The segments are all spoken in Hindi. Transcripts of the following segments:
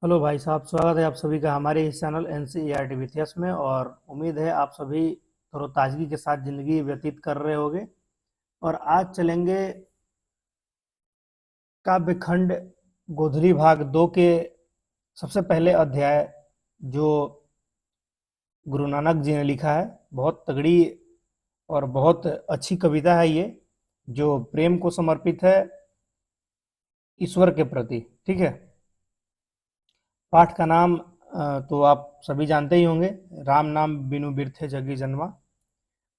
हेलो भाई साहब, स्वागत है आप सभी का हमारे इस चैनल NCERT इतिहास में। और उम्मीद है आप सभी तरोताजगी के साथ ज़िंदगी व्यतीत कर रहे होंगे। और आज चलेंगे काव्यखंड गोधरी भाग 2 के सबसे पहले अध्याय, जो गुरु नानक जी ने लिखा है। बहुत तगड़ी और बहुत अच्छी कविता है ये, जो प्रेम को समर्पित है ईश्वर के प्रति। ठीक है। पाठ का नाम तो आप सभी जानते ही होंगे, राम नाम बिनु बिरथे जगी जन्मा।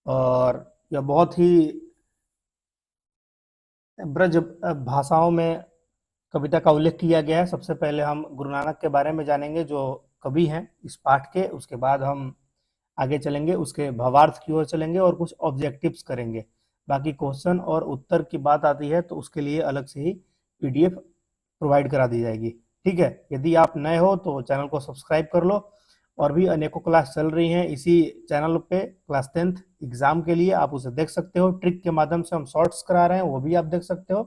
और यह बहुत ही ब्रज भाषाओं में कविता का उल्लेख किया गया है। सबसे पहले हम गुरु नानक के बारे में जानेंगे, जो कवि हैं इस पाठ के। उसके बाद हम आगे चलेंगे, उसके भावार्थ की ओर चलेंगे और कुछ ऑब्जेक्टिव्स करेंगे। बाकी क्वेश्चन और उत्तर की बात आती है तो उसके लिए अलग से ही PDF प्रोवाइड करा दी जाएगी। ठीक है। यदि आप नए हो तो चैनल को सब्सक्राइब कर लो। और भी अनेकों क्लास चल रही हैं इसी चैनल पे। क्लास 10th एग्जाम के लिए आप उसे देख सकते हो। ट्रिक के माध्यम से हम शॉर्ट्स करा रहे हैं, वो भी आप देख सकते हो।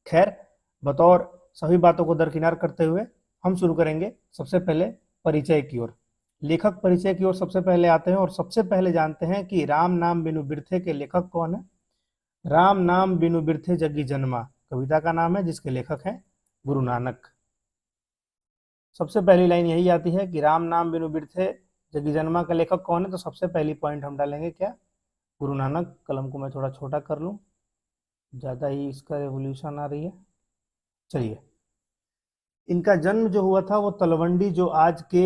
खैर, बतौर सभी बातों को दरकिनार करते हुए हम शुरू करेंगे सबसे पहले परिचय की ओर। लेखक परिचय की ओर सबसे पहले आते हैं और सबसे पहले जानते हैं कि राम नाम बिनु बिरथे के लेखक कौन है। राम नाम बिनु बिरथे जगी जन्मा कविता का नाम है, जिसके लेखक हैं गुरु नानक। सबसे पहली लाइन यही आती है कि राम नाम बिनु बिरथे जगी जन्मा का लेखक कौन है। तो सबसे पहली पॉइंट हम डालेंगे क्या, गुरु नानक। कलम को मैं थोड़ा छोटा कर लूं, ज़्यादा ही इसका रेवोल्यूशन आ रही है। चलिए, इनका जन्म जो हुआ था वो तलवंडी, जो आज के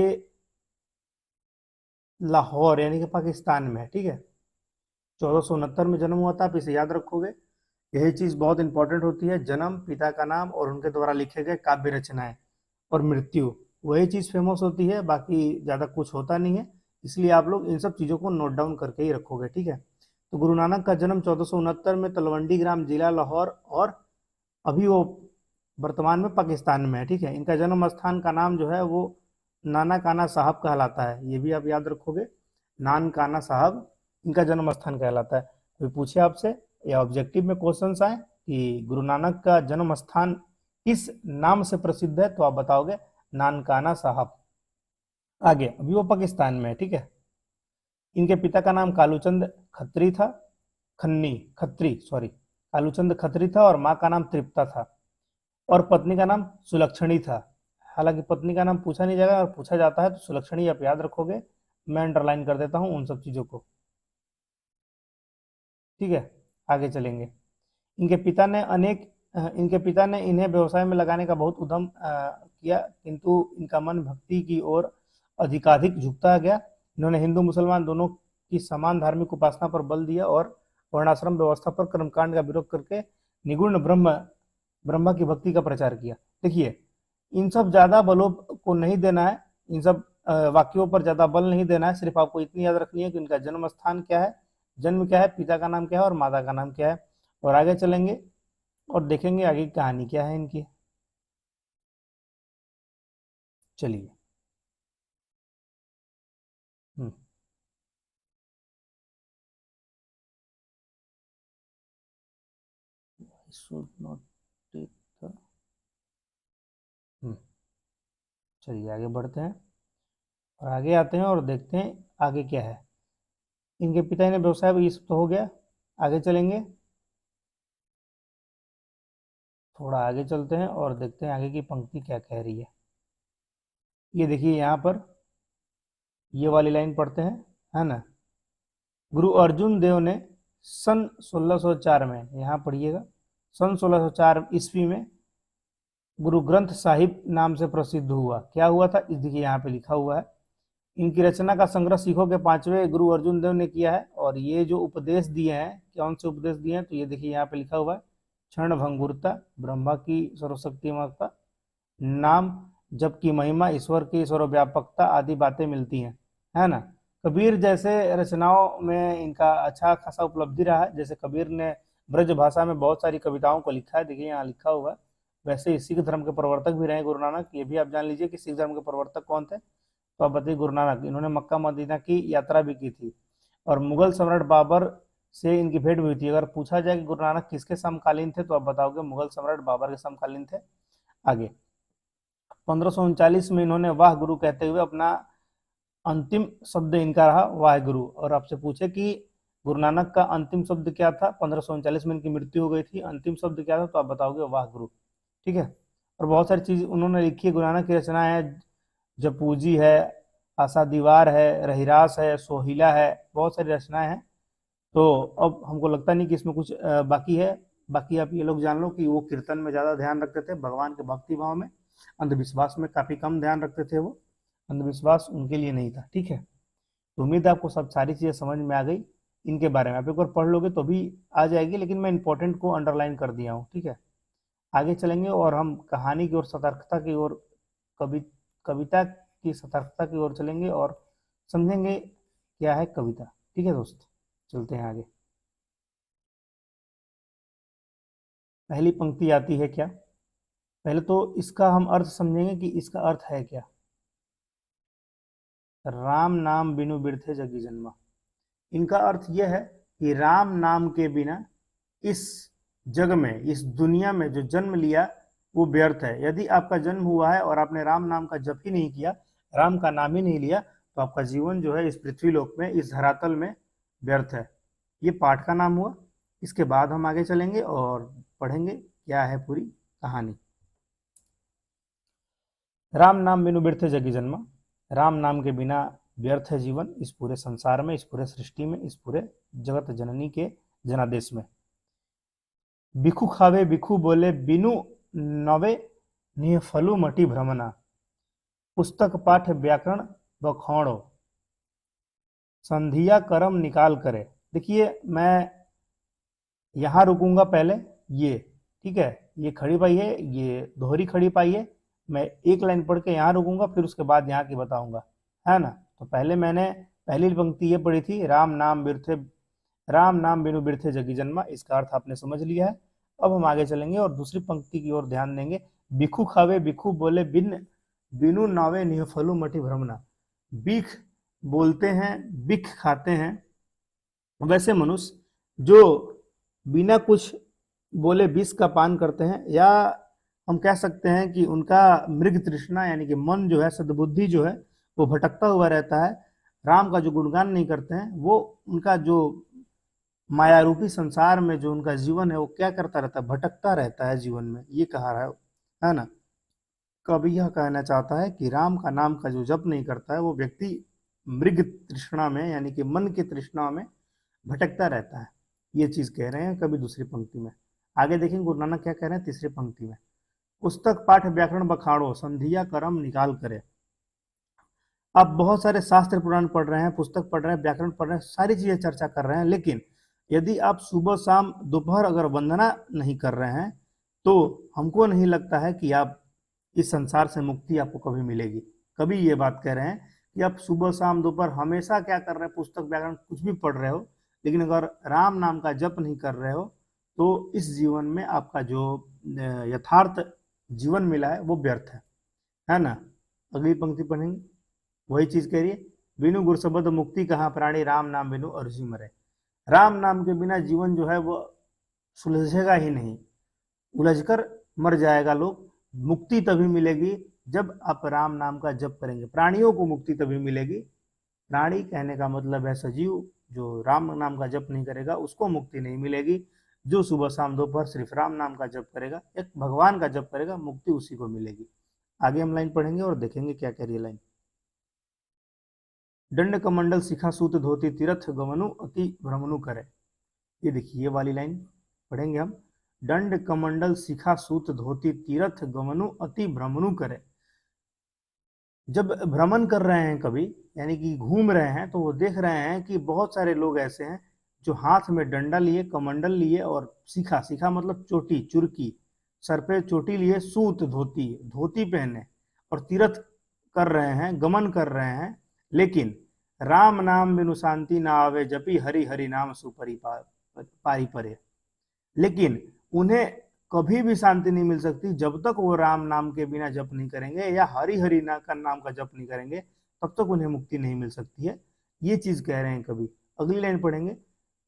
लाहौर यानी कि पाकिस्तान में है। ठीक है। 1469 में जन्म हुआ था। आप इसे याद रखोगे, यही चीज़ बहुत इंपॉर्टेंट होती है। जन्म, पिता का नाम और उनके द्वारा लिखे गए काव्य रचनाएं, और मृत्यु, वही चीज़ फेमस होती है। बाकी ज़्यादा कुछ होता नहीं है, इसलिए आप लोग इन सब चीज़ों को नोट डाउन करके ही रखोगे। ठीक है। तो गुरु नानक का जन्म 1469 में तलवंडी ग्राम, जिला लाहौर, और अभी वो वर्तमान में पाकिस्तान में है। ठीक है। इनका जन्म स्थान का नाम जो है वो नाना काना साहब कहलाता है, ये भी आप याद रखोगे। नान काना साहब इनका जन्म स्थान कहलाता है। कोई पूछे आपसे या ऑब्जेक्टिव में क्वेश्चन आए कि गुरु नानक का जन्म स्थान किस नाम से प्रसिद्ध है, तो आप बताओगे नानकाना साहब। आगे, अभी वो पाकिस्तान में है। ठीक है। इनके पिता का नाम कालूचंद खत्री था, खन्नी खत्री सॉरी कालूचंद खत्री था, और माँ का नाम तृप्ता था, और पत्नी का नाम सुलक्षणी था। हालांकि पत्नी का नाम पूछा नहीं जाएगा, और पूछा जाता है तो सुलक्षणी आप याद रखोगे। मैं अंडरलाइन कर देता हूँ उन सब चीज़ों को। ठीक है। आगे चलेंगे। इनके पिता ने इन्हें व्यवसाय में लगाने का बहुत उद्यम किया, किंतु इनका मन भक्ति की ओर अधिकाधिक झुकता गया। इन्होंने हिंदू मुसलमान दोनों की समान धार्मिक उपासना पर बल दिया और वर्णाश्रम व्यवस्था पर कर्मकांड का विरोध करके निगुण ब्रह्मा की भक्ति का प्रचार किया। देखिए, इन सब ज्यादा बलों को नहीं देना है, इन सब वाक्यों पर ज्यादा बल नहीं देना है। सिर्फ आपको इतनी याद रखनी है कि इनका जन्म स्थान क्या है, जन्म क्या है, पिता का नाम क्या है और माता का नाम क्या है। और आगे चलेंगे और देखेंगे आगे की कहानी क्या है इनकी। चलिए। Hmm should not take the hmm चलिए, आगे बढ़ते हैं और आगे आते हैं और देखते हैं आगे क्या है। इनके पिता ने व्यवसाय, ये सब तो हो गया। आगे चलेंगे, थोड़ा आगे चलते हैं और देखते हैं आगे की पंक्ति क्या कह रही है। ये देखिए, यहाँ पर ये वाली लाइन पढ़ते हैं, है ना। गुरु अर्जुन देव ने सन 1604 में, यहाँ पढ़िएगा, सन 1604 ईस्वी में गुरु ग्रंथ साहिब नाम से प्रसिद्ध हुआ। क्या हुआ था, इस देखिए यहाँ पे लिखा हुआ है। इनकी रचना का संग्रह सिखों के 5वें गुरु अर्जुन देव ने किया है। और ये जो उपदेश दिए हैं, कौन से उपदेश दिए हैं, तो ये देखिए यहाँ पे लिखा हुआ है। क्षण भंगुरता, ब्रह्मा की सर्वशक्तिमत्ता, नाम जप की महिमा, ईश्वर की सर्वव्यापकता आदि बातें मिलती हैं, है ना। कबीर जैसे रचनाओं में इनका अच्छा खासा उपलब्धि रहा है। जैसे कबीर ने ब्रज भाषा में बहुत सारी कविताओं को लिखा है, देखिए यहाँ लिखा हुआ है। वैसे ही सिख धर्म के प्रवर्तक भी रहे गुरु नानक। ये भी आप जान लीजिए कि सिख धर्म के प्रवर्तक कौन थे, तो आप बताइए, गुरु नानक। इन्होंने मक्का मदीना की यात्रा भी की थी, और मुगल सम्राट बाबर से इनकी भेंट भी हुई थी। अगर पूछा जाए कि गुरु नानक किसके समकालीन थे, तो आप बताओगे मुगल सम्राट बाबर के समकालीन थे। आगे, 1539 में इन्होंने वाह गुरु कहते हुए अपना अंतिम शब्द इनका रहा वाह गुरु। और आपसे पूछे कि गुरु नानक का अंतिम शब्द क्या था, 1539 में इनकी मृत्यु हो गई थी, अंतिम शब्द क्या था, तो आप बताओगे वाह गुरु। ठीक है। और बहुत सारी चीज उन्होंने लिखी है, गुरु नानक की रचनाएं है, जपूजी है, आशा दीवार है, रहिरास है, सोहिला है, बहुत सारी रचनाएं हैं। तो अब हमको लगता नहीं कि इसमें कुछ बाकी है। बाकी आप ये लोग जान लो कि वो कीर्तन में ज्यादा ध्यान रखते थे, भगवान के भक्ति भाव में, अंधविश्वास में काफी कम ध्यान रखते थे वो, अंधविश्वास उनके लिए नहीं था। ठीक है। तो उम्मीद है आपको सब सारी चीजें समझ में आ गई। इनके बारे में आप एक बार पढ़ लोगे तो भी आ जाएगी, लेकिन मैं इंपॉर्टेंट को अंडरलाइन कर दिया हूँ। ठीक है। आगे चलेंगे और हम कहानी की ओर, सतर्कता की ओर, कवि कविता की सतर्कता की ओर चलेंगे और समझेंगे क्या है कविता। ठीक है दोस्त, चलते हैं आगे। पहली पंक्ति आती है क्या, पहले तो इसका हम अर्थ समझेंगे कि इसका अर्थ है क्या। राम नाम बिनु बिरथे जगी जन्मा। इनका अर्थ यह है कि राम नाम के बिना इस जग में, इस दुनिया में जो जन्म लिया वो व्यर्थ है। यदि आपका जन्म हुआ है और आपने राम नाम का जप ही नहीं किया, राम का नाम ही नहीं लिया, तो आपका जीवन जो है इस पृथ्वी लोक में, इस धरातल में व्यर्थ है। ये पाठ का नाम हुआ। इसके बाद हम आगे चलेंगे और पढ़ेंगे क्या है पूरी कहानी। राम नाम बिनु बिरथे जगी जन्मा। राम नाम के बिना व्यर्थ है जीवन इस पूरे संसार में, इस पूरे सृष्टि में, इस पूरे जगत जननी के जनादेश में। बिखु खावे बिखु बोले बिनु नवे निह फलु मटी भ्रमना। पुस्तक पाठ व्याकरण बखौड़ो संधिया करम निकाल करे। देखिए मैं यहाँ रुकूंगा पहले, ये ठीक है, ये खड़ी पाई है, ये दोहरी खड़ी पाई है। मैं एक लाइन पढ़ के यहाँ रुकूंगा, फिर उसके बाद यहाँ की बताऊंगा, है ना। तो पहले मैंने पहली पंक्ति ये पढ़ी थी, राम नाम बिनु बिरथे जगी जन्मा। इसका अर्थ आपने समझ लिया है। अब हम आगे चलेंगे और दूसरी पंक्ति की ओर ध्यान देंगे। बिखु खावे बिखु बोले बिनु नावे निहफलु मटी भ्रमना। बिख बोलते हैं, बिख खाते हैं वैसे मनुष्य जो बिना कुछ बोले विष का पान करते हैं, या हम कह सकते हैं कि उनका मृग तृष्णा यानी कि मन जो है, सद्बुद्धि जो है, वो भटकता हुआ रहता है। राम का जो गुणगान नहीं करते हैं, वो उनका जो माया रूपी संसार में जो उनका जीवन है वो क्या करता रहता है, भटकता रहता है जीवन में, ये कहा है ना। कवि यह कहना चाहता है कि राम का नाम का जो जप नहीं करता है वो व्यक्ति मृग तृष्णा में यानी कि मन की तृष्णा में भटकता रहता है। ये चीज कह रहे हैं कभी दूसरी पंक्ति में। आगे देखेंगे गुरु नानक क्या कह रहे हैं तीसरी पंक्ति में। पुस्तक पाठ व्याकरण बखाड़ो संधिया करम निकाल करे। आप बहुत सारे शास्त्र पुराण पढ़ रहे हैं, पुस्तक पढ़ रहे हैं, व्याकरण पढ़ रहे हैं, सारी चीजें चर्चा कर रहे हैं, लेकिन यदि आप सुबह शाम दोपहर अगर वंदना नहीं कर रहे हैं तो हमको नहीं लगता है कि आप इस संसार से मुक्ति आपको कभी मिलेगी। कभी ये बात कह रहे हैं कि आप सुबह शाम दोपहर हमेशा क्या कर रहे हैं, पुस्तक व्याकरण कुछ भी पढ़ रहे हो, लेकिन अगर राम नाम का जप नहीं कर रहे हो तो इस जीवन में आपका जो यथार्थ जीवन मिला है वो व्यर्थ है ना। अगली पंक्ति पढ़ेंगे, वही चीज कह रही है। बिनु गुर शब्द मुक्ति कहाँ प्राणी राम नाम बिनु अर्जी मरे। राम नाम के बिना जीवन जो है वो सुलझेगा ही नहीं, उलझकर मर जाएगा लोग। मुक्ति तभी मिलेगी जब आप राम नाम का जप करेंगे। प्राणियों को मुक्ति तभी मिलेगी। प्राणी कहने का मतलब है सजीव, जो राम नाम का जप नहीं करेगा उसको मुक्ति नहीं मिलेगी। जो सुबह शाम दोपहर सिर्फ राम नाम का जप करेगा, एक भगवान का जप करेगा, मुक्ति उसी को मिलेगी। आगे हम लाइन पढ़ेंगे और देखेंगे क्या कह रही है लाइन। दंड कमंडल शिखा सूत धोती तीर्थ गमनु अति भ्रमनु करे। ये देखिए ये वाली लाइन पढ़ेंगे हम। दंड कमंडल शिखा सूत धोती तीर्थ गमनु अति भ्रमनु करे। जब भ्रमण कर रहे हैं कभी यानी कि घूम रहे हैं तो वो देख रहे हैं कि बहुत सारे लोग ऐसे हैं जो हाथ में डंडा लिए, कमंडल लिए और शिखा मतलब चोटी, चुरकी, सर पे चोटी लिए, सूत धोती पहने और तीर्थ कर रहे हैं, गमन कर रहे हैं, लेकिन राम नाम बिनु शांति ना आवे जपी हरि हरि नाम सुपरि पारी परे। लेकिन उन्हें कभी भी शांति नहीं मिल सकती जब तक वो राम नाम के बिना जप नहीं करेंगे या हरि हरि का नाम का जप नहीं करेंगे, तब तक उन्हें मुक्ति नहीं मिल सकती है। ये चीज कह रहे हैं कभी। अगली लाइन पढ़ेंगे।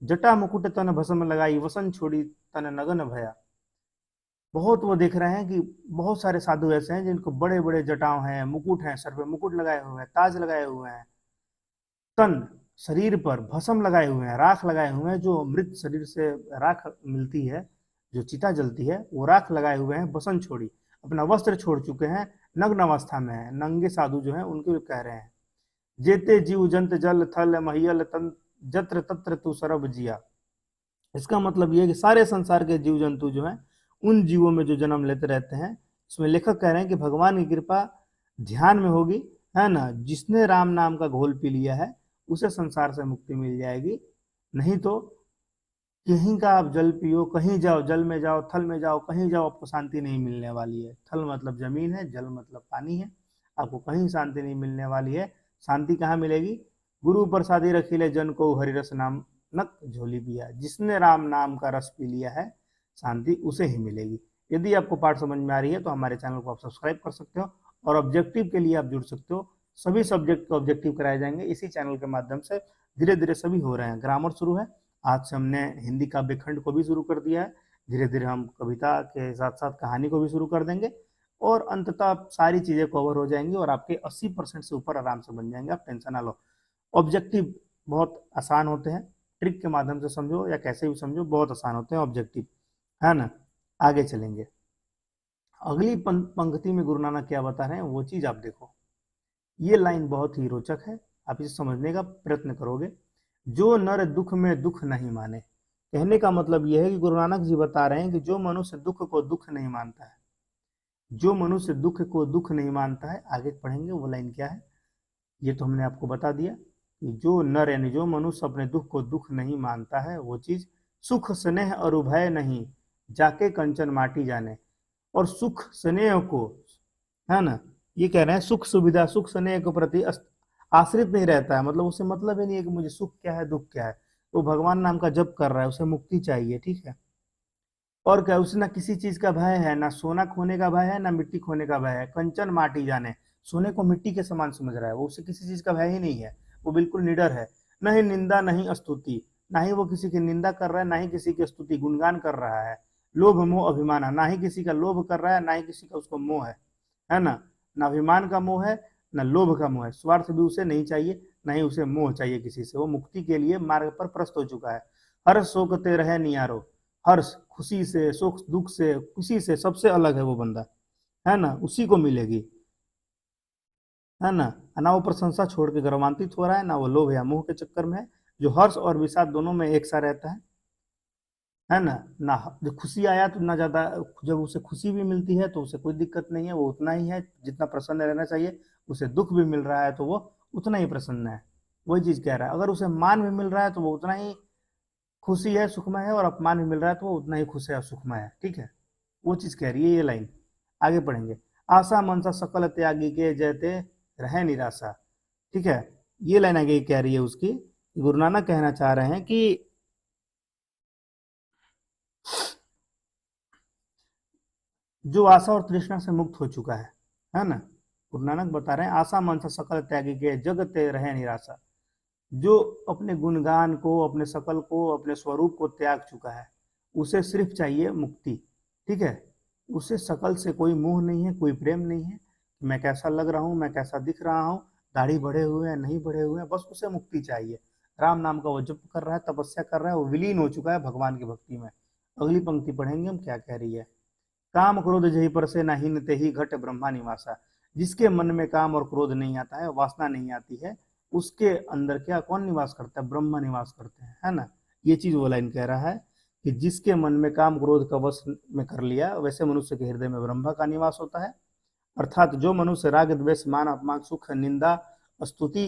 जटा मुकुट तन भस्म लगाई वसन छोड़ी तन नगन भया। बहुत वो देख रहे हैं कि बहुत सारे साधु ऐसे हैं जिनको बड़े बड़े जटाओं हैं, मुकुट हैं, सर पे मुकुट लगाए हुए हैं, ताज लगाए हुए हैं, तन शरीर पर भस्म लगाए हुए हैं, राख लगाए हुए हैं, जो मृत शरीर से राख मिलती है, जो चिता जलती है, वो राख लगाए हुए हैं, बसन छोड़ी, अपना वस्त्र छोड़ चुके हैं, नग्न अवस्था में है, नंगे साधु जो हैं उनके कह रहे हैं। जेते जीव जंत जल थल महियल तन जत्र तत्र तू सरब जिया। इसका मतलब ये है कि सारे संसार के जीव जंतु जो हैं उन जीवों में जो जन्म लेते रहते हैं, इसमें लेखक कह रहे हैं कि भगवान की कृपा ध्यान में होगी, है ना, जिसने राम नाम का घोल पी लिया है उसे संसार से मुक्ति मिल जाएगी। नहीं तो कहीं का आप जल पियो, कहीं जाओ, जल में जाओ, थल में जाओ, कहीं जाओ, आपको शांति नहीं मिलने वाली है। थल मतलब जमीन है, जल मतलब पानी है, आपको कहीं शांति नहीं मिलने वाली है। शांति कहाँ मिलेगी? गुरु प्रसादी रखिले जन को हरिरस नाम नक झोली पिया। जिसने राम नाम का रस पी लिया है शांति उसे ही मिलेगी। यदि आपको पाठ समझ में आ रही है तो हमारे चैनल को आप सब्सक्राइब कर सकते हो और ऑब्जेक्टिव के लिए आप जुड़ सकते हो। सभी सब्जेक्ट के ऑब्जेक्टिव कराए जाएंगे इसी चैनल के माध्यम से। धीरे धीरे सभी हो रहे हैं। ग्रामर शुरू है, आज से हमने हिंदी काव्य खंड को भी शुरू कर दिया है। धीरे धीरे हम कविता के साथ साथ कहानी को भी शुरू कर देंगे और अंततः सारी चीजें कवर हो जाएंगी और आपके 80% से ऊपर आराम से बन जाएंगे। आप टेंशन ना लो। ऑब्जेक्टिव बहुत आसान होते हैं, ट्रिक के माध्यम से समझो या कैसे भी समझो, बहुत आसान होते हैं ऑब्जेक्टिव, है ना। आगे चलेंगे। अगली पंक्ति में गुरु नानक क्या बता रहे हैं वो चीज आप देखो। ये लाइन बहुत ही रोचक है, आप इसे समझने का प्रयत्न करोगे। जो नर दुख में दुख नहीं माने। कहने का मतलब यह है कि गुरु नानक जी बता रहे हैं कि जो मनुष्य दुख को दुख नहीं मानता है, जो मनुष्य दुख को दुख नहीं मानता है, आगे पढ़ेंगे वो लाइन क्या है। ये तो हमने आपको बता दिया कि जो नर यानी जो मनुष्य अपने दुख को दुख नहीं मानता है वो चीज सुख स्नेह और उभय नहीं जाके कंचन माटी जाने। और सुख स्नेह को, है ना, ये कह रहे हैं सुख सुविधा सुख स्नेह के प्रति आश्रित नहीं रहता है। मतलब उसे मतलब ही नहीं है कि मुझे सुख क्या है दुख क्या है। वो भगवान नाम का जप कर रहा है, उसे मुक्ति चाहिए, ठीक है। और क्या, उसे ना किसी चीज का भय है, ना सोना खोने का भय है, ना मिट्टी खोने का भय है। कंचन माटी जाने, सोने को मिट्टी के समान समझ रहा है वो, उसे किसी चीज का भय ही नहीं है, वो बिल्कुल निडर है। नहीं निंदा नहीं स्तुति, ना ही वो किसी की निंदा कर रहा है, ना ही किसी की स्तुति गुणगान कर रहा है। लोभ मोह अभिमान, ना ही किसी का लोभ कर रहा है, ना ही किसी का उसको मोह है ना। ना अभिमान का मोह है, ना लोभ का मोह है। स्वार्थ भी उसे नहीं चाहिए, ना ही उसे मोह चाहिए किसी से। वो मुक्ति के लिए मार्ग पर प्रस्त हो चुका है। हर शोकते रहे नियारो, हर्ष खुशी से, सुख दुख से, खुशी से सबसे अलग है वो बंदा, है ना, उसी को मिलेगी, है ना। ना वो प्रशंसा छोड़ के गर्वान्वित हो रहा है, ना वो लोभ या मोह के चक्कर में है, जो हर्ष और विषाद दोनों में एक सा रहता है ना। ना जब खुशी आया तो ना ज्यादा, जब उसे खुशी भी मिलती है तो उसे कोई दिक्कत नहीं है, वो उतना ही है जितना प्रसन्न रहना चाहिए। उसे दुख भी मिल रहा है तो वो उतना ही प्रसन्न है। वही चीज कह रहा है। अगर उसे मान भी मिल रहा है तो वो उतना ही खुशी है, सुखमय है, और अपमान भी मिल रहा है तो वो उतना ही खुश है और सुखमय है, ठीक है। वो चीज कह रही है ये लाइन। आगे पढ़ेंगे। आशा मनसा सकल त्यागी के जयते रहे निराशा, ठीक है। ये लाइन आगे कह रही है उसकी। गुरु नानक कहना चाह रहे हैं कि जो आशा और तृष्णा से मुक्त हो चुका है ना। गुरु नानक बता रहे हैं आशा मनसा सकल त्यागी के जग ते रहे निराशा। जो अपने गुणगान को, अपने सकल को, अपने स्वरूप को त्याग चुका है, उसे सिर्फ चाहिए मुक्ति, ठीक है। उसे सकल से कोई मोह नहीं है, कोई प्रेम नहीं है। मैं कैसा लग रहा हूँ, मैं कैसा दिख रहा हूँ, दाढ़ी बढ़े हुए हैं नहीं बढ़े हुए हैं, बस उसे मुक्ति चाहिए। राम नाम का वो जप कर रहा है, तपस्या कर रहा है, वो विलीन हो चुका है भगवान की भक्ति में। अगली पंक्ति पढ़ेंगे हम क्या कह रही है। काम क्रोध जही पर से नहीं ते ही घट ब्रह्मा निवासा। जिसके मन में काम और क्रोध नहीं आता है, वासना नहीं आती है, उसके अंदर क्या कौन निवास करता है? ब्रह्मा निवास करते हैं, है ना। ये चीज वो लाइन कह रहा है कि जिसके मन में काम क्रोध का वश में कर लिया, वैसे मनुष्य के हृदय में ब्रह्मा का निवास होता है। अर्थात जो मनुष्य राग द्वेष मान अपमान सुख निंदा स्तुति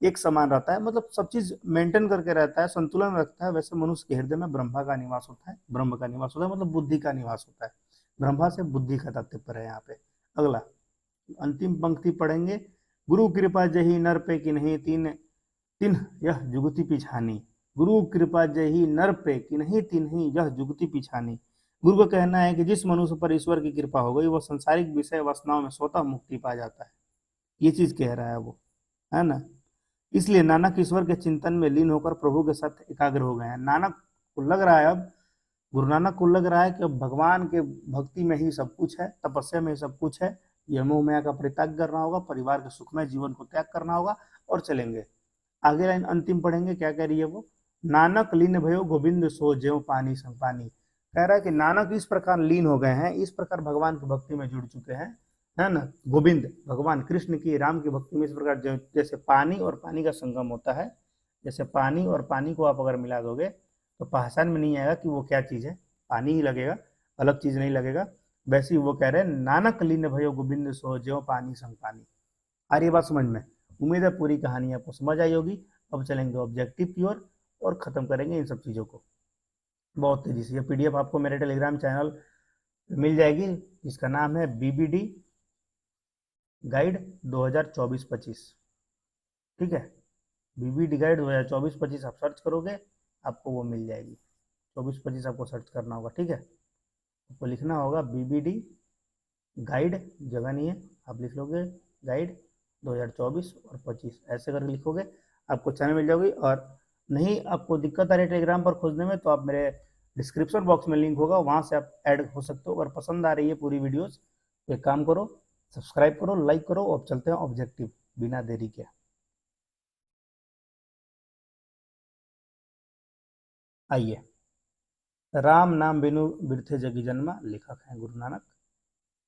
एक समान रहता है, मतलब सब चीज मेंटेन करके रहता है, संतुलन रखता है, वैसे मनुष्य के हृदय में ब्रह्मा का निवास होता है। ब्रह्म का निवास होता है मतलब बुद्धि का निवास होता है। ब्रह्मा से बुद्धि का तात्पर्य है यहाँ पे। अगला अंतिम पंक्ति पढ़ेंगे। गुरु कृपा जही नर पे कि नहीं तीन तिन्ह यह जुगति पिछानी। गुरु कृपा जही नर पे कि नहीं तिन्ह यह जुगति पिछानी। गुरु का कहना है कि जिस मनुष्य पर ईश्वर की कृपा हो गई वह संसारिक विषय वासनाओं में स्वतः मुक्ति पा जाता है। ये चीज कह रहा है वो, है ना। इसलिए नानक ईश्वर के चिंतन में लीन होकर प्रभु के साथ एकाग्र हो गए हैं। नानक को लग रहा है अब गुरु नानक को लग रहा है कि अब भगवान के भक्ति में ही सब कुछ है, तपस्या में ही सब कुछ है, ये मोह माया का परित्याग करना होगा, परिवार के सुखमय जीवन को त्याग करना होगा और चलेंगे। आगे लाइन अंतिम पढ़ेंगे, क्या कह रही है वो, नानक लीन भयो गोविंद सो ज्यों पानी संग पानी। कह रहा है कि नानक इस प्रकार लीन हो गए हैं, इस प्रकार भगवान की भक्ति में जुड़ चुके हैं, है ना, गोविंद भगवान कृष्ण की, राम की भक्ति में इस प्रकार जैसे पानी और पानी का संगम होता है, जैसे पानी और पानी को आप अगर मिला दोगे तो पहचान में नहीं आएगा कि वो क्या चीज़ है, पानी ही लगेगा, अलग चीज़ नहीं लगेगा। वैसे ही वो कह रहे हैं नानक लीन भयो गोविंद सो ज्यों पानी संग पानी। आ रही बात समझ में? उम्मीद है पूरी कहानी आपको समझ आई होगी। अब चलेंगे ऑब्जेक्टिव की ओर और ख़त्म करेंगे इन सब चीज़ों को बहुत तेज़ी से। ये पीडीएफ आपको मेरे टेलीग्राम चैनल मिल जाएगी, जिसका नाम है बीबीडी गाइड 2024-25। ठीक है, बीबीडी गाइड 2024-25 आप सर्च करोगे आपको वो मिल जाएगी। 24-25 आपको सर्च करना होगा, ठीक है, आपको लिखना होगा बीबीडी गाइड, जगह नहीं है, आप लिख लोगे गाइड 2024 और 25, ऐसे करके लिखोगे आपको चैनल मिल जाएगी। और नहीं आपको दिक्कत आ रही है टेलीग्राम पर खोजने में, तो आप मेरे डिस्क्रिप्शन बॉक्स में लिंक होगा, वहाँ से आप ऐड हो सकते हो। अगर पसंद आ रही है पूरी वीडियोस तो एक काम करो, सब्सक्राइब करो, लाइक करो। अब चलते हैं ऑब्जेक्टिव बिना देरी के। आइए, राम नाम बिनु बिरथे जगी जन्मा, लेखक हैं गुरु नानक,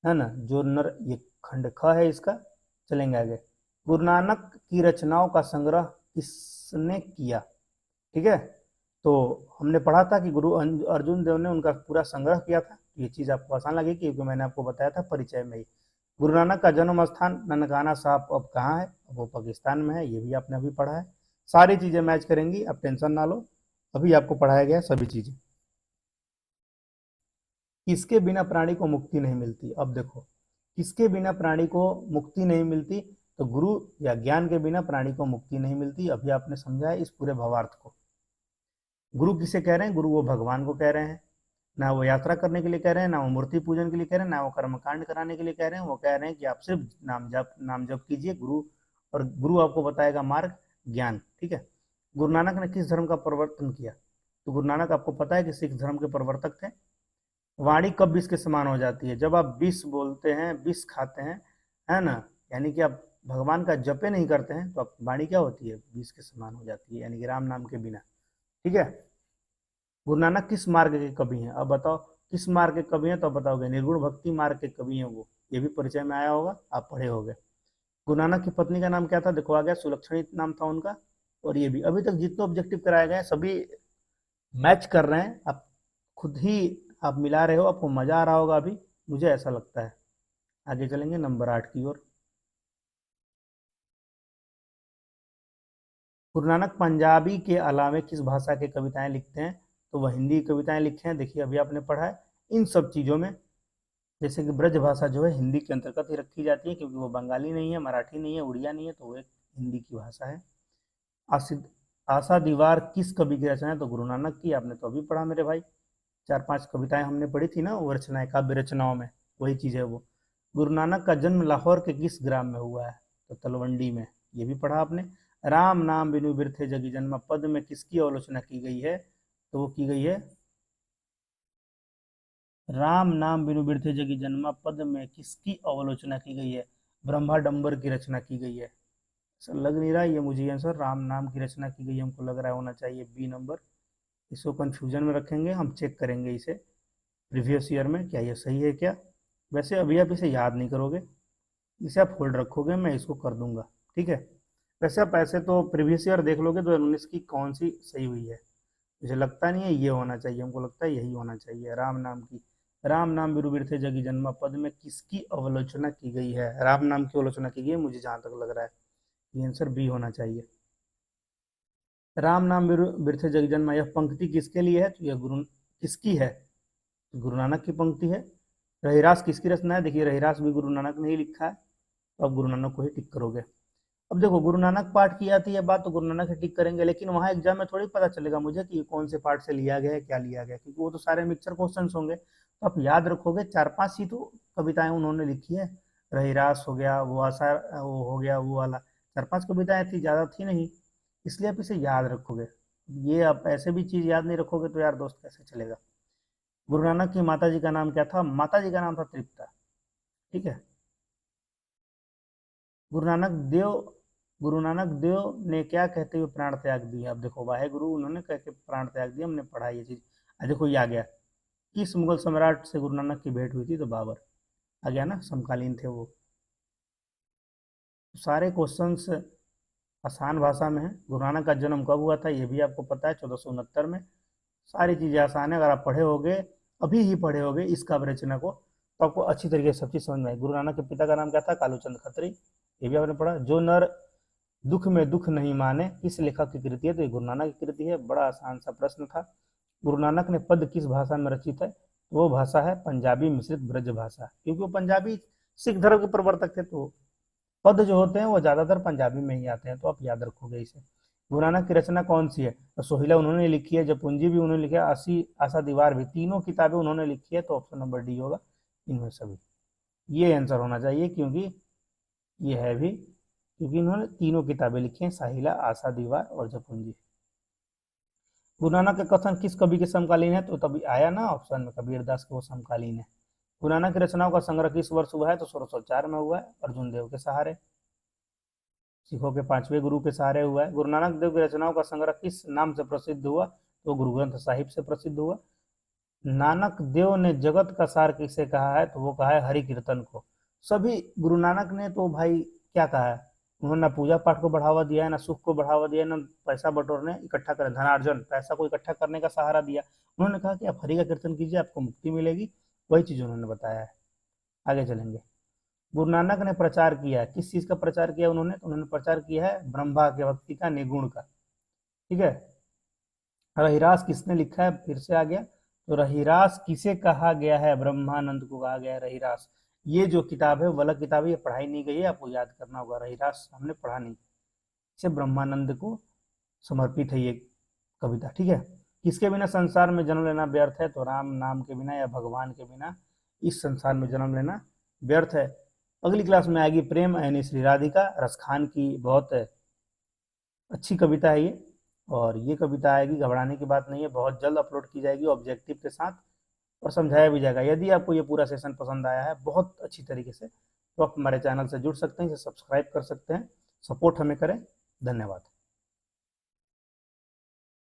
है ना, जो नर, ये खंड ख है इसका। चलेंगे आगे। गुरु नानक की रचनाओं का संग्रह किसने किया? ठीक है, तो हमने पढ़ा था कि गुरु अर्जुन देव ने उनका पूरा संग्रह किया था। ये चीज़ आपको आसान लगी क्योंकि मैंने आपको बताया था परिचय में ही। गुरु नानक का जन्म स्थान ननकाना साहब अब कहाँ है? वो पाकिस्तान में है, ये भी आपने अभी पढ़ा है। सारी चीज़ें मैच करेंगी, आप टेंशन ना लो, अभी आपको पढ़ाया गया सभी चीज़ें। किसके बिना प्राणी को मुक्ति नहीं मिलती? अब देखो, किसके बिना प्राणी को मुक्ति नहीं मिलती? तो गुरु या ज्ञान के बिना प्राणी को मुक्ति नहीं मिलती। अभी आपने समझा है इस पूरे भावार्थ को। गुरु किसे कह रहे हैं? गुरु वो भगवान को कह रहे हैं, ना वो यात्रा करने के लिए कह रहे हैं, ना वो मूर्ति पूजन के लिए कह रहे हैं, ना वो कर्मकांड कराने के लिए कह रहे हैं। वो कह रहे हैं कि आप सिर्फ नाम जप कीजिए गुरु, और गुरु आपको बताएगा मार्ग, ज्ञान। ठीक है, गुरु नानक ने किस धर्म का प्रवर्तन किया? तो गुरु नानक आपको पता है कि सिख धर्म के प्रवर्तक थे। वाणी कब विष के समान हो जाती है? जब आप विष बोलते हैं, विष खाते हैं, है ना, यानी कि आप भगवान का जपे नहीं करते हैं, तो आप वाणी क्या होती है? विष के समान हो जाती है, यानी कि राम नाम के बिना। ठीक है, गुरु नानक किस मार्ग के कवि हैं? अब बताओ किस मार्ग के कवि हैं, तो बताओगे निर्गुण भक्ति मार्ग के कवि हैं वो, ये भी परिचय में आया होगा, आप पढ़े होगे। गुरु नानक की पत्नी का नाम क्या था? देखो आ गया, सुलक्षणी नाम था उनका। और ये भी अभी तक जितने ऑब्जेक्टिव कराए गए सभी मैच कर रहे हैं, आप खुद ही आप मिला रहे हो, आपको मजा आ रहा होगा अभी, मुझे ऐसा लगता है। आगे चलेंगे नंबर 8 की ओर। गुरु नानक पंजाबी के अलावे किस भाषा के कविताएं लिखते हैं? तो वह हिंदी कविताएं लिखे हैं। देखिए अभी आपने पढ़ा है इन सब चीज़ों में, जैसे कि ब्रज भाषा जो है हिंदी के अंतर्गत ही रखी जाती है, क्योंकि वो बंगाली नहीं है, मराठी नहीं है, उड़िया नहीं है, तो वो एक हिंदी की भाषा है। आशा दीवार किस कवि की रचना है? तो गुरु नानक की। आपने तो अभी पढ़ा मेरे भाई, 4-5 कविताएं हमने पढ़ी थी ना, वो रचनाएं काव्य रचनाओं में, वही चीज़ है वो। गुरु नानक का जन्म लाहौर के किस ग्राम में हुआ है? तो तलवंडी में, ये भी पढ़ा आपने। राम नाम बिनु बिरथे जगी जन्मा पद में किसकी आलोचना की गई है? तो वो की गई है, राम नाम बिनु बिरथे जगी जन्मा पद में किसकी अवलोचना की गई है? ब्रह्माडंबर की रचना की गई है। ऐसा लग नहीं रहा ये मुझे आंसर, राम नाम की रचना की गई, हमको लग रहा है होना चाहिए बी नंबर। इसको कंफ्यूजन में रखेंगे, हम चेक करेंगे इसे प्रीवियस ईयर में क्या ये सही है क्या। वैसे अभी आप इसे याद नहीं करोगे, इसे आप होल्ड रखोगे, मैं इसको कर दूंगा। ठीक है, वैसे आप ऐसे तो प्रीवियस ईयर देख लोगे 2019 की कौन सी सही हुई है। मुझे लगता नहीं है ये होना चाहिए, हमको लगता है यही होना चाहिए, राम नाम की। राम नाम बिरु बिरथे जगी जन्मा पद में किसकी अवलोचना की गई है? राम नाम की अवलोचना की गई है, मुझे जहां तक लग रहा है ये आंसर बी होना चाहिए। राम नाम बिरथे जगी जन्मा, यह पंक्ति किसके लिए है? तो यह गुरु किसकी है? गुरु नानक की पंक्ति है। रहिरास किसकी रचना है? देखिए रहिरास भी गुरु नानक ने ही लिखा है, तो अब गुरु नानक को ही टिक करोगे। अब देखो गुरु नानक पाठ की आती है बात, तो गुरु नानक ही टिक करेंगे, लेकिन वहाँ एग्जाम में थोड़ी पता चलेगा मुझे कि कौन से पाठ से लिया गया है, क्या लिया गया है, क्योंकि वो तो सारे मिक्सर क्वेश्चन होंगे। तो आप याद रखोगे 4-5 ही तो कविताएं उन्होंने लिखी है। रहिरास हो गया, वो आशा, वो हो गया वो वाला, 4-5 कविताएं थी, ज़्यादा थी नहीं, इसलिए आप इसे याद रखोगे। ये आप ऐसे भी चीज़ याद नहीं रखोगे तो यार दोस्त कैसे चलेगा। गुरु नानक की माता जी का नाम क्या था? माता जी का नाम था तृप्ता। ठीक है। गुरु नानक देव गुरु नानक देव ने क्या कहते हुए प्राण त्याग दिया? अब देखो, वाहे गुरु उन्होंने कह के प्राण त्याग दिया, हमने पढ़ा ये चीज। देखो ये आ गया, किस मुगल सम्राट से गुरु नानक की भेंट हुई थी? तो बाबर। आ गया ना, समकालीन थे वो। सारे क्वेश्चंस आसान भाषा में है। गुरु नानक का जन्म कब हुआ था ये भी आपको पता है, 1469 में। सारी चीजें आसान है, अगर आप पढ़े होगे, अभी ही पढ़े होगे इस काव्य रचना को, तो आपको अच्छी तरीके से सब चीज समझ में आएगी। गुरु नानक के पिता का नाम क्या था? कालूचंद खत्री। ये भी आपने पढ़ा। जो नर दुख में दुख नहीं माने, किस लेखक की कृति है? तो ये गुरु नानक की कृति है। बड़ा आसान सा प्रश्न था। गुरु नानक ने पद किस भाषा में रचित है? वो भाषा है पंजाबी मिश्रित ब्रज भाषा, क्योंकि वो पंजाबी सिख धर्म के प्रवर्तक थे, तो पद जो होते हैं वो ज्यादातर पंजाबी में ही आते हैं, तो आप याद रखोगे इसे। गुरु नानक की रचना कौन सी है? तो सोहिला उन्होंने लिखी है, जपुंजी भी उन्होंने लिखा है, आसी आशा दीवार भी, तीनों किताबें उन्होंने लिखी है, तो ऑप्शन नंबर डी होगा इनमें सभी। ये आंसर होना चाहिए, क्योंकि ये है भी, क्योंकि इन्होंने तीनों किताबें लिखी हैं, साहिला, आशा दीवार और जपुंजी। गुरु नानक के कथन किस कवि के समकालीन है? तो तभी आया ना ऑप्शन में, कबीरदास के वो समकालीन है। गुरु नानक की रचनाओं का संग्रह किस वर्ष हुआ है? तो 1604 में हुआ है, अर्जुन देव के सहारे। सिखों के 5वें गुरु के सहारे हुआ है। गुरु नानक देव की रचनाओं का संग्रह किस नाम से प्रसिद्ध हुआ? तो गुरु ग्रंथ साहिब से प्रसिद्ध हुआ। नानक देव ने जगत का सार किसे कहा है? तो वो कहा है हरि कीर्तन को। सभी गुरु नानक ने तो भाई क्या कहा है? उन्होंने ना पूजा पाठ को बढ़ावा दिया है, ना सुख को बढ़ावा दिया है, ना पैसा बटोरने इकट्ठा करें, धनार्जन पैसा को इकट्ठा करने का सहारा दिया। उन्होंने कहा कि आप हरि का कीर्तन कीजिए, आपको मुक्ति मिलेगी। वही चीज उन्होंने बताया है। आगे चलेंगे। गुरु नानक ने प्रचार किया है, किस चीज का प्रचार किया उन्होंने? तो उन्होंने प्रचार किया है ब्रह्मा के भक्ति का, निगुण का। ठीक है। रहिरास किसने लिखा है? फिर से आ गया। तो रहिरास किसे कहा गया है? ब्रह्मानंद को कहा गया है रहिरास। ये जो किताब है वो अलग किताब है, ये पढ़ाई नहीं गई है, आपको याद करना होगा। रहिरास हमने पढ़ा नहीं। इसे ब्रह्मानंद को समर्पित है ये कविता। ठीक है। किसके बिना संसार में जन्म लेना व्यर्थ है? तो राम नाम के बिना या भगवान के बिना इस संसार में जन्म लेना व्यर्थ है। अगली क्लास में आएगी प्रेम यानी श्री राधिका, रसखान की बहुत अच्छी कविता है ये। और ये कविता आएगी, घबराने की बात नहीं है, बहुत जल्द अपलोड की जाएगी ऑब्जेक्टिव के साथ, और समझाया भी जाएगा। यदि आपको ये पूरा सेशन पसंद आया है बहुत अच्छी तरीके से, तो आप हमारे चैनल से जुड़ सकते हैं, इसे सब्सक्राइब कर सकते हैं, सपोर्ट हमें करें। धन्यवाद।